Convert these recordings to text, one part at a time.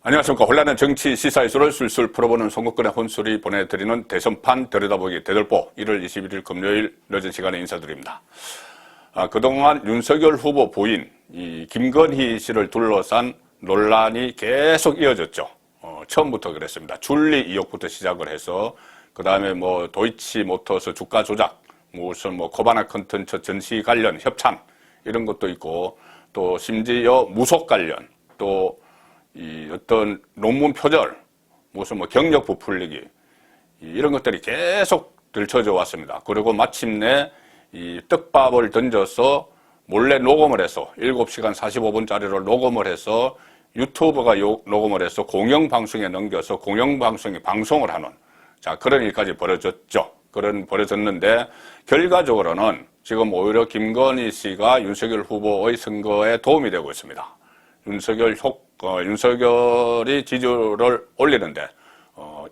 안녕하십니까. 혼란한 정치 시사이슈를 술술 풀어보는 송국근의 혼술이 보내드리는 대선판 들여다보기 대들보 1월 21일 금요일 늦은 시간에 인사드립니다. 그동안 윤석열 후보 부인 김건희 씨를 둘러싼 논란이 계속 이어졌죠. 처음부터 그랬습니다. 줄리 의혹부터 시작을 해서 그 다음에 뭐 도이치모터스 주가 조작, 무슨 뭐 코바나 컨텐츠 전시 관련 협찬 이런 것도 있고 또 심지어 무속 관련 또 이 어떤 논문 표절, 무슨 뭐 경력 부풀리기 이런 것들이 계속 들춰져 왔습니다. 그리고 마침내 이 떡밥을 던져서 몰래 녹음을 해서 7시간 45분짜리로 녹음을 해서 유튜브가 녹음을 해서 공영방송에 넘겨서 공영방송이 방송을 하는 그런 일까지 벌어졌죠. 벌어졌는데 결과적으로는 지금 오히려 김건희 씨가 윤석열 후보의 선거에 도움이 되고 있습니다. 윤석열이 지지율을 올리는데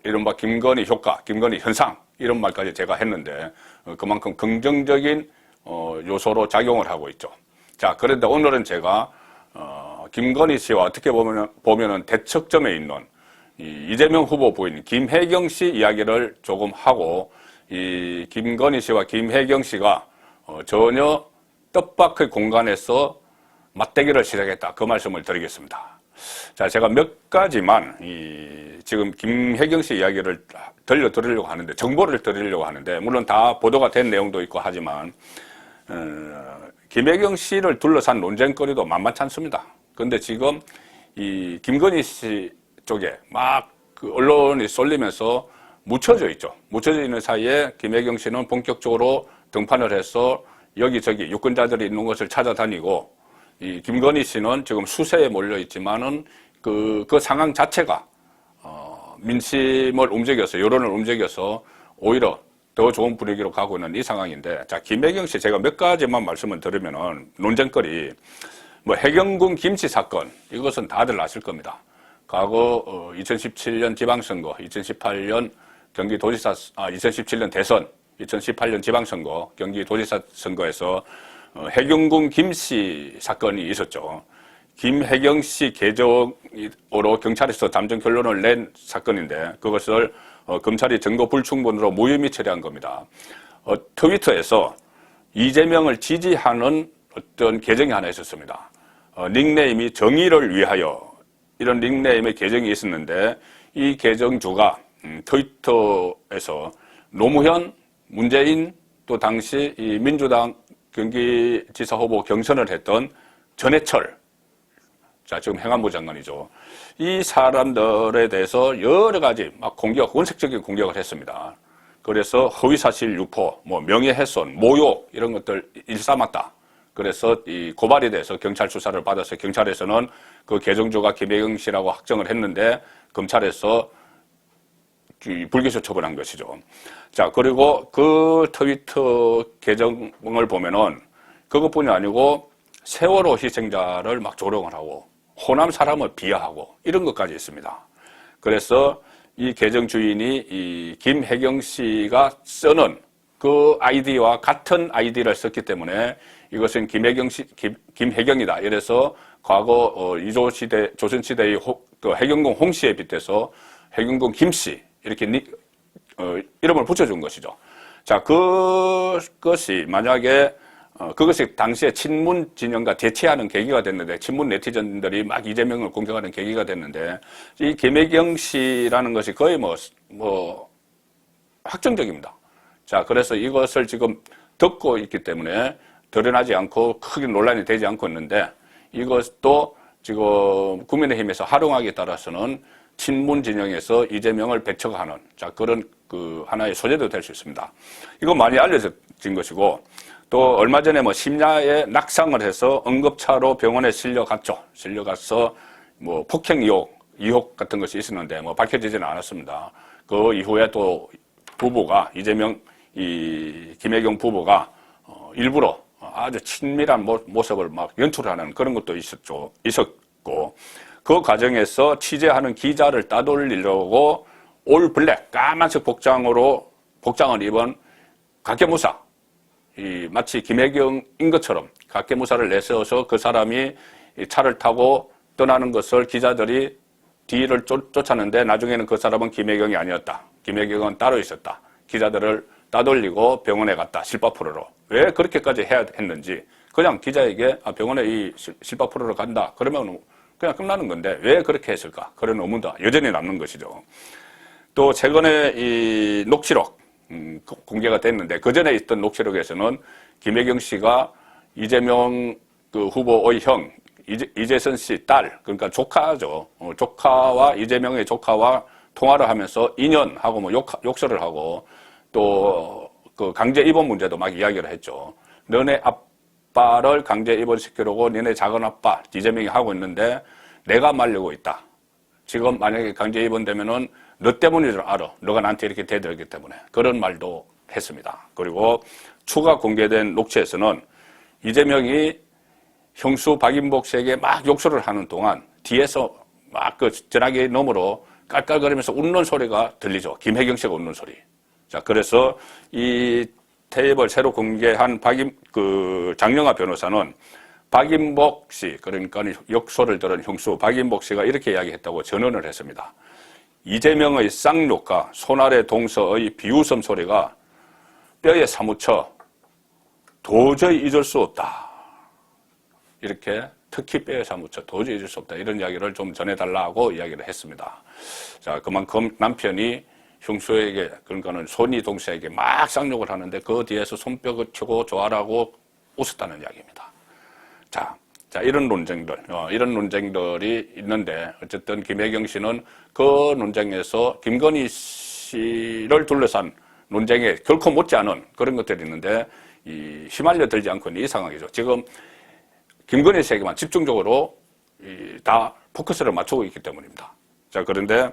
이른바 김건희 효과, 김건희 현상 이런 말까지 제가 했는데 그만큼 긍정적인 요소로 작용을 하고 있죠. 자, 그런데 오늘은 제가 김건희 씨와 어떻게 보면은 대척점에 있는 이재명 후보 부인 김혜경 씨 이야기를 조금 하고 이 김건희 씨와 김혜경 씨가 전혀 뜻밖의 공간에서 맞대결을 시작했다. 그 말씀을 드리겠습니다. 자, 제가 몇 가지만 지금 김혜경 씨 이야기를 들려드리려고 하는데, 정보를 드리려고 하는데, 물론 다 보도가 된 내용도 있고 하지만 김혜경 씨를 둘러싼 논쟁거리도 만만치 않습니다. 그런데 지금 이 김건희 씨 쪽에 막 그 언론이 쏠리면서 묻혀져 있죠. 묻혀져 있는 사이에 김혜경 씨는 본격적으로 등판을 해서 여기저기 유권자들이 있는 것을 찾아다니고 이 김건희 씨는 지금 수세에 몰려 있지만은 그 상황 자체가 민심을 움직여서 여론을 움직여서 오히려 더 좋은 분위기로 가고 있는 이 상황인데, 자, 김혜경 씨 제가 몇 가지만 말씀을 드리면은 논쟁거리 뭐 해경궁 김씨 사건 이것은 다들 아실 겁니다. 과거 2017년 지방선거, 2018년 경기도지사 2017년 대선, 2018년 지방선거, 경기도지사 선거에서 해경궁 김씨 사건이 있었죠. 김혜경 씨 계정으로 경찰에서 잠정 결론을 낸 사건인데 그것을 검찰이 증거 불충분으로 무혐의 처리한 겁니다. 트위터에서 이재명을 지지하는 어떤 계정이 하나 있었습니다. 닉네임이 정의를 위하여 이런 닉네임의 계정이 있었는데 이 계정주가 트위터에서 노무현, 문재인 또 당시 이 민주당 경기지사 후보 경선을 했던 전해철, 자, 지금 행안부 장관이죠. 이 사람들에 대해서 여러 가지 막 원색적인 공격을 했습니다. 그래서 허위사실 유포, 뭐 명예훼손, 모욕 이런 것들 일삼았다. 그래서 이 고발에 대해서 경찰 수사를 받아서 경찰에서는 그 계정주가 김혜경 씨라고 확정을 했는데 검찰에서 불기소 처분한 것이죠. 자, 그리고 그 트위터 계정을 보면은 그것뿐이 아니고 세월호 희생자를 막 조롱을 하고 호남 사람을 비하하고 이런 것까지 있습니다. 그래서 이 계정 주인이 이 김혜경 씨가 쓰는 그 아이디와 같은 아이디를 썼기 때문에 이것은 김혜경이다. 이래서 과거 이조시대, 조선시대의 해경궁 홍씨에 빗대서 해경궁 김씨 이렇게 이름을 붙여준 것이죠. 자, 그것이 만약에 그것이 당시에 친문 진영과 대치하는 계기가 됐는데, 친문 네티즌들이 막 이재명을 공격하는 계기가 됐는데, 이 김혜경 씨라는 것이 거의 뭐 확정적입니다. 자, 그래서 이것을 지금 듣고 있기 때문에 드러나지 않고 크게 논란이 되지 않고 있는데, 이것도 지금 국민의힘에서 활용하기에 따라서는 친문 진영에서 이재명을 배척하는 그런 하나의 소재도 될 수 있습니다. 이거 많이 알려진 것이고, 또 얼마 전에 심야에 낙상을 해서 응급차로 병원에 실려갔죠. 실려가서 뭐 폭행 의혹 같은 것이 있었는데 밝혀지지는 않았습니다. 그 이후에 또 부부가 김혜경 부부가 일부러 아주 친밀한 모습을 막 연출하는 그런 것도 있었고, 그 과정에서 취재하는 기자를 따돌리려고 올 블랙 까만색 복장을 입은 각계무사, 마치 김혜경인 것처럼 각계무사를 내세워서 그 사람이 차를 타고 떠나는 것을 기자들이 뒤를 쫓았는데 나중에는 그 사람은 김혜경이 아니었다. 김혜경은 따로 있었다. 기자들을 따돌리고 병원에 갔다. 실밥 프로로. 왜 그렇게까지 해야 했는지. 그냥 기자에게 병원에 이 실밥 프로로 간다. 그러면 그냥 끝나는 건데 왜 그렇게 했을까? 그런 의문도 여전히 남는 것이죠. 또 최근에 이 녹취록 공개가 됐는데 그 전에 있던 녹취록에서는 김혜경 씨가 이재명 그 후보의 형 이재선 씨 딸, 그러니까 조카죠. 조카와 이재명의 조카와 통화를 하면서 인연하고 뭐 욕설을 하고 또 그 강제 입원 문제도 막 이야기를 했죠. 너네 아빠를 강제 입원시키려고 너네 작은 아빠 이재명이 하고 있는데 내가 말리고 있다. 지금 만약에 강제 입원되면은 너 때문인 줄 알아. 너가 나한테 이렇게 대들기 때문에. 그런 말도 했습니다. 그리고 추가 공개된 녹취에서는 이재명이 형수 박인복 씨에게 막 욕설을 하는 동안 뒤에서 막 그 전화기 너머로 깔깔거리면서 웃는 소리가 들리죠. 김혜경 씨가 웃는 소리. 자, 그래서 이 테이프를 새로 공개한 장영하 변호사는 박인복 씨, 그러니까 욕설을 들은 형수 박인복 씨가 이렇게 이야기했다고 전언을 했습니다. 이재명의 쌍욕과 손아래 동서의 비웃음 소리가 뼈에 사무쳐 도저히 잊을 수 없다. 이렇게 특히 뼈에 사무쳐 도저히 잊을 수 없다. 이런 이야기를 좀 전해달라고 이야기를 했습니다. 자, 그만큼 남편이 형수에게, 그러니까는 손이 동서에게 막 쌍욕을 하는데 그 뒤에서 손뼉을 치고 좋아라고 웃었다는 이야기입니다. 자, 이런 논쟁들이 있는데 어쨌든 김혜경 씨는 그 논쟁에서 김건희 씨를 둘러싼 논쟁에 결코 못지않은 그런 것들이 있는데 휘말려 들지 않고 있는 이 상황이죠. 지금 김건희 씨에게만 집중적으로 다 포커스를 맞추고 있기 때문입니다. 자, 그런데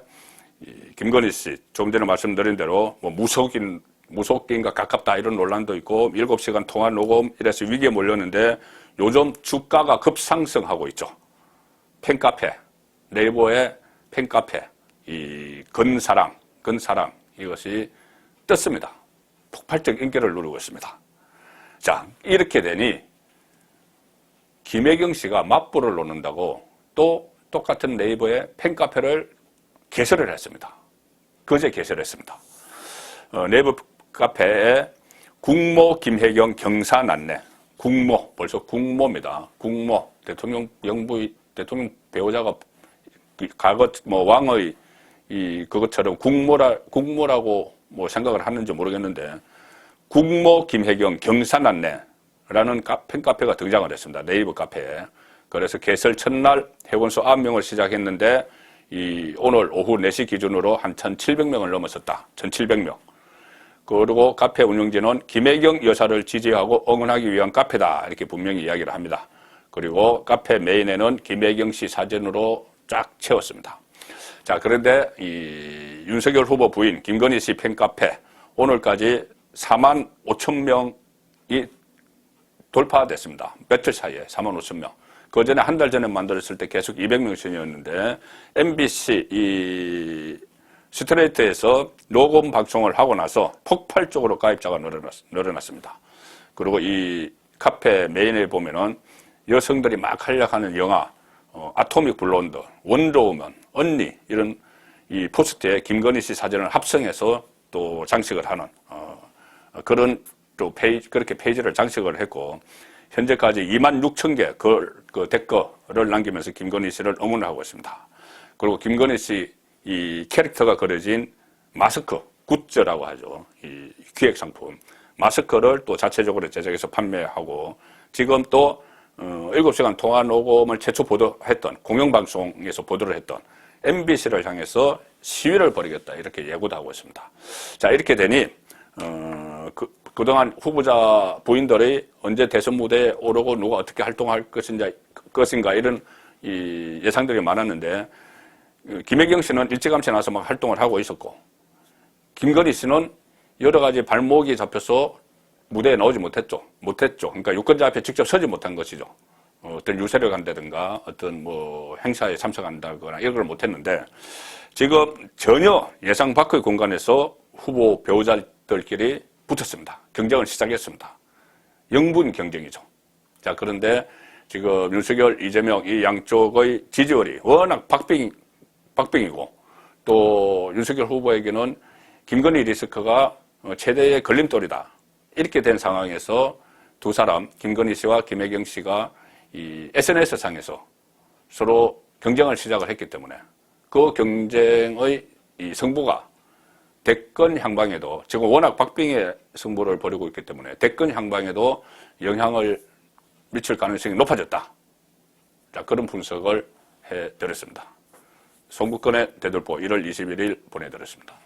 김건희 씨, 조금 전에 말씀드린 대로 뭐 무속인과 가깝다 이런 논란도 있고 7시간 통화 녹음 이래서 위기에 몰렸는데 요즘 주가가 급상승하고 있죠. 팬카페, 네이버의 팬카페, 이 건사랑 이것이 떴습니다. 폭발적 인기를 누리고 있습니다. 자, 이렇게 되니 김혜경 씨가 맞불을 놓는다고 또 똑같은 네이버의 팬카페를 개설을 했습니다. 그제 개설했습니다. 네이버 카페에 국모 김혜경 경사난내. 국모, 벌써 국모입니다. 국모, 대통령 배우자가 과거 뭐 왕의 그것처럼 국모라고 뭐 생각을 하는지 모르겠는데 국모 김혜경 경사난내라는 팬카페가 등장을 했습니다. 네이버 카페에. 그래서 개설 첫날 회원수 9명을 시작했는데 오늘 오후 4시 기준으로 한 1,700명을 넘었었다. 1,700명. 그리고 카페 운영진은 김혜경 여사를 지지하고 응원하기 위한 카페다. 이렇게 분명히 이야기를 합니다. 그리고 카페 메인에는 김혜경 씨 사진으로 쫙 채웠습니다. 자, 그런데 윤석열 후보 부인 김건희 씨 팬카페 오늘까지 45,000명이 돌파됐습니다. 며칠 사이에 45,000명. 그 전에 한 달 전에 만들었을 때 계속 200명씩이었는데 MBC 스트레이트에서 녹음 방송을 하고 나서 폭발적으로 가입자가 늘어났습니다. 그리고 이 카페 메인에 보면은 여성들이 막 활약하는 영화, 아토믹 블론드, 원더우먼, 언니 이런 이 포스트에 김건희 씨 사진을 합성해서 또 장식을 하는 그런 또 그렇게 페이지를 장식을 했고 현재까지 26,000개 그 댓글을 남기면서 김건희 씨를 응원하고 있습니다. 그리고 김건희 씨 이 캐릭터가 그려진 마스크, 굿즈라고 하죠. 이 기획 상품. 마스크를 또 자체적으로 제작해서 판매하고 지금 또 7시간 통화 녹음을 최초 보도했던 공영방송에서 보도를 했던 MBC를 향해서 시위를 벌이겠다 이렇게 예고도 하고 있습니다. 자, 이렇게 되니 그동안 후보자 부인들이 언제 대선 무대에 오르고 누가 어떻게 활동할 것인가 이런 이 예상들이 많았는데 김혜경 씨는 일찌감치 나서 막 활동을 하고 있었고 김건희 씨는 여러 가지 발목이 잡혀서 무대에 나오지 못했죠. 그러니까 유권자 앞에 직접 서지 못한 것이죠. 어떤 유세를 간다든가 어떤 뭐 행사에 참석한다거나 이런 걸 못했는데 지금 전혀 예상 밖의 공간에서 후보 배우자들끼리 붙었습니다. 경쟁을 시작했습니다. 영분 경쟁이죠. 자, 그런데 지금 윤석열, 이재명 이 양쪽의 지지율이 워낙 박빙 박빙이고 또 윤석열 후보에게는 김건희 리스크가 최대의 걸림돌이다. 이렇게 된 상황에서 두 사람, 김건희 씨와 김혜경 씨가 이 SNS상에서 서로 경쟁을 시작을 했기 때문에 그 경쟁의 이 승부가 대권 향방에도 지금 워낙 박빙의 승부를 벌이고 있기 때문에 대권 향방에도 영향을 미칠 가능성이 높아졌다. 자, 그런 분석을 해드렸습니다. 송국건의 대들보 1월 21일 보내드렸습니다.